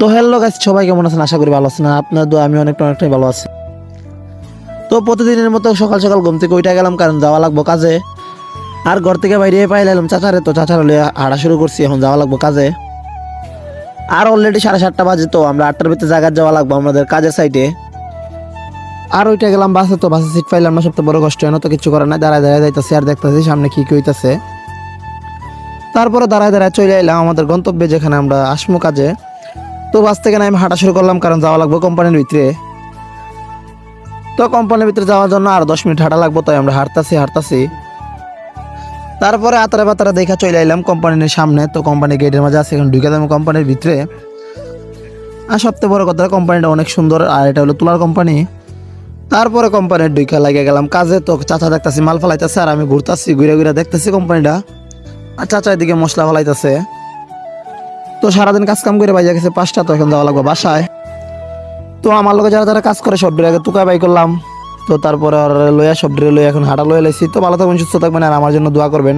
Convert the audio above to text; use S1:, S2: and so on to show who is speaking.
S1: তো hello guys, সবাই কেমন আছেন? আশা করি ভালো আছেন। আপনার দোয়া আমি অনেকটাই ভালো আছি। তো প্রতিদিনের মতো সকাল সকাল ঘুম থেকে উঠে গেলাম, কারণ যাওয়া লাগবো কাজে। আর ঘর থেকে বাইরে পাইলাম চাচারে, তো চাচার হলে হাঁটা শুরু করছি, এখন যাওয়া লাগবো কাজে। আর অলরেডি 7:30 বাজে, তো আমরা 8টার ভিতরে জায়গায় যাওয়া লাগবো আমাদের কাজের সাইডে। আর ওইটা গেলাম বাসে, তো বাসে সিট পাইলাম না, সবচেয়ে বড় কষ্ট। এনে তো কিছু করার নাই, দাঁড়ায় দাঁড়ায় যাইতেছি আর দেখতেছি সামনে কি কি হইতেছে। তারপরে দাঁড়ায় দাঁড়ায় চলে এলাম আমাদের গন্তব্যে, যেখানে আমরা আসমু কাজে। তো বাস থেকে আমি হাঁটা শুরু করলাম, কারণ যাওয়া লাগবে কোম্পানির ভিতরে। তো কোম্পানির ভিতরে যাওয়ার জন্য আর 10 মিনিট হাঁটা লাগবো, তাই আমরা হাঁটতাছি। তারপরে আতারা বাতারা দেখা চলে এলাম কোম্পানির সামনে। তো কোম্পানি গেটের মাঝে আছে, এখন ঢুকে যাবো কোম্পানির ভিতরে। আর সবচেয়ে বড় কথা, কোম্পানিটা অনেক সুন্দর, আর এটা হলো তুলার কোম্পানি। তারপরে কোম্পানির ঢুকে লাগিয়ে গেলাম কাজে। তো চাচা দেখতেছি মাল ফালাইতেছে, আর আমি ঘুরতেছি, ঘুরে ঘুরে দেখতেছি কোম্পানিটা। আর চাচা এদিকে মশলা ফালাইতেছে। তো সারাদিন কাজ কাম করে বাইরে গেছে 5টা, তো এখন যাওয়া লাগবে বাসায়। তো আমার লোকে যারা যারা কাজ করে সব আগে তুকা বাই করলাম। তো তারপরে লইয়া সব লইয়া এখন হাঁটা লইয়া লাইছি। তো ভালো থাকবেন, সুস্থ থাকবেন, আর আমার জন্য দোয়া করবেন।